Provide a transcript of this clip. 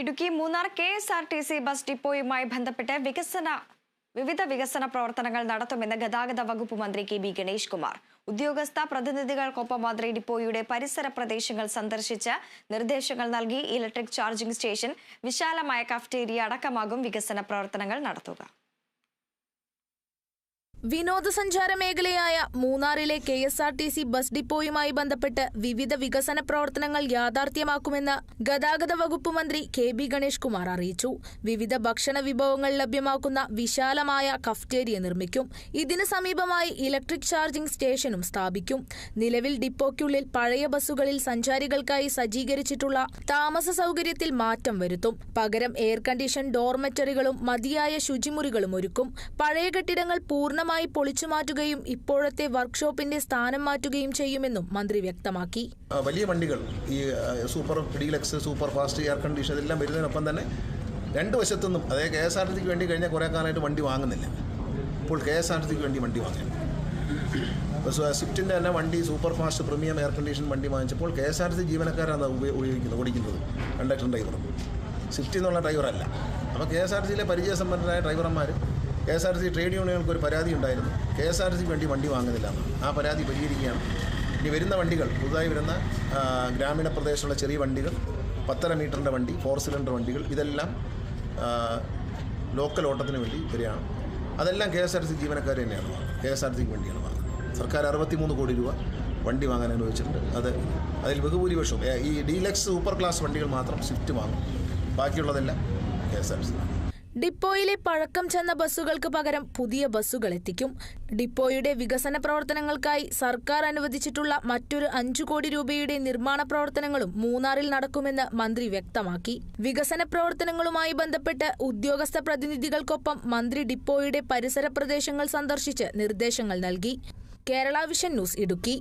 Idukki Munnar KSRTC bus ഡിപ്പോയുമായി ബന്ധപ്പെട്ട് വിവിധ വികസന പ്രവർത്തനങ്ങൾ നടത്തുമെന്ന് ഗതാഗത വകുപ്പ് മന്ത്രി KB ഗണേഷ് കുമാർ. ഉദ്യോഗസ്ഥ പ്രതിനിധികൾക്കൊപ്പം മന്ത്രി ഡിപ്പോയുടെ പരിസര പ്രദേശങ്ങൾ സന്ദർശിച്ച് നിർദ്ദേശങ്ങൾ നൽകി. ഇലക്ട്രിക് ചാർജിംഗ് സ്റ്റേഷൻ, വിശാലമായ കഫറ്റേരിയ അടക്കമാകും വികസന പ്രവർത്തനങ്ങൾ നടത്തുക. വിനോദസഞ്ചാര മേഖലയായ മൂന്നാറിലെ KSRTC ബസ് ഡിപ്പോയുമായി ബന്ധപ്പെട്ട് വിവിധ വികസന പ്രവർത്തനങ്ങൾ യാഥാർത്ഥ്യമാക്കുമെന്ന് ഗതാഗത വകുപ്പ് മന്ത്രി KB ഗണേഷ് കുമാർ അറിയിച്ചു. വിവിധ ഭക്ഷണ വിഭവങ്ങൾ ലഭ്യമാക്കുന്ന വിശാലമായ കഫറ്റേരിയ നിർമ്മിക്കും. ഇതിന് സമീപമായി ഇലക്ട്രിക് ചാർജിംഗ് സ്റ്റേഷനും സ്ഥാപിക്കും. നിലവിൽ ഡിപ്പോയ്ക്കുള്ളിൽ പഴയ ബസ്സുകളിൽ സഞ്ചാരികൾക്കായി സജ്ജീകരിച്ചിട്ടുള്ള താമസ സൗകര്യത്തിൽ മാറ്റം വരുത്തും. പകരം എയർ കണ്ടീഷൻ ഡോർമെറ്ററികളും മതിയായ ശുചിമുറികളും ഒരുക്കും. പഴയ കെട്ടിടങ്ങൾ പൂർണ്ണമായി പൊളിച്ചു മാറ്റുകയും ഇപ്പോഴത്തെ വർക്ക്ഷോപ്പിന്റെ സ്ഥാനം മാറ്റുകയും ചെയ്യുമെന്നും മന്ത്രി വ്യക്തമാക്കി. വലിയ വണ്ടികൾ, ഈ super deluxe, super fast, air condition ഇതെല്ലാം വരുന്നതിനൊപ്പം തന്നെ രണ്ട് വശത്തുനിന്നും, അതായത് KSRTCക്ക് വേണ്ടി കഴിഞ്ഞ കുറേ കാലമായിട്ട് വണ്ടി വാങ്ങുന്നില്ല. ഇപ്പോൾ KSRTCക്ക് വേണ്ടി വണ്ടി വാങ്ങുന്നു. ഇപ്പോൾ സ്വിഫ്റ്റിൻ്റെ തന്നെ വണ്ടി super fast premium air condition വണ്ടി വാങ്ങിച്ചപ്പോൾ KSRTC ജീവനക്കാരാണ് ഓടിക്കുന്നത്, കണ്ടക്ടർ ഡ്രൈവറും. സ്വിഫ്റ്റ് എന്നുള്ള ഡ്രൈവറല്ല. അപ്പോൾ KSRTCയിലെ പരിചയസമ്പന്നരായ ഡ്രൈവർമാർ KSRTC ട്രേഡ് യൂണിയനുകൾക്ക് ഒരു പരാതി ഉണ്ടായിരുന്നു, KSRTCക്ക് വേണ്ടി വണ്ടി വാങ്ങുന്നില്ല എന്ന്. ആ പരാതി പരിഹരിക്കുകയാണ്. ഇനി വരുന്ന വണ്ടികൾ, പുതുതായി വരുന്ന ഗ്രാമീണ പ്രദേശമുള്ള ചെറിയ വണ്ടികൾ, 10.5 മീറ്ററിൻ്റെ വണ്ടി, 4 സിലിണ്ടർ വണ്ടികൾ, ഇതെല്ലാം ലോക്കൽ ഓട്ടത്തിന് വേണ്ടി വരികയാണ്. അതെല്ലാം KSRTC ജീവനക്കാർ തന്നെയാണ് വാങ്ങുന്നത്, KSRTCക്ക് വേണ്ടിയാണ് വാങ്ങുന്നത്. സർക്കാർ 63 കോടി രൂപ വണ്ടി വാങ്ങാൻ അനുവദിച്ചിട്ടുണ്ട്. അതിൽ ബഹുഭൂരിപക്ഷവും ഈ ഡീലക്സ് സൂപ്പർ ക്ലാസ് വണ്ടികൾ മാത്രം സ്വിഫ്റ്റ് വാങ്ങും, ബാക്കിയുള്ളതെല്ലാം KSRTC. ഡിപ്പോയിലെ പഴക്കം ചെന്ന ബസ്സുകൾക്ക് പകരം പുതിയ ബസ്സുകൾ എത്തിക്കും. ഡിപ്പോയുടെ വികസന പ്രവർത്തനങ്ങൾക്കായി സർക്കാർ അനുവദിച്ചിട്ടുള്ള മറ്റൊരു 5 കോടി രൂപയുടെ നിർമ്മാണ പ്രവർത്തനങ്ങളും മൂന്നാറിൽ നടക്കുമെന്ന് മന്ത്രി വ്യക്തമാക്കി. വികസന പ്രവർത്തനങ്ങളുമായി ബന്ധപ്പെട്ട് ഉദ്യോഗസ്ഥ പ്രതിനിധികൾക്കൊപ്പം മന്ത്രി ഡിപ്പോയുടെ പരിസര പ്രദേശങ്ങൾ സന്ദർശിച്ച് നിർദ്ദേശങ്ങൾ നൽകി. Kerala vision news, Idukki.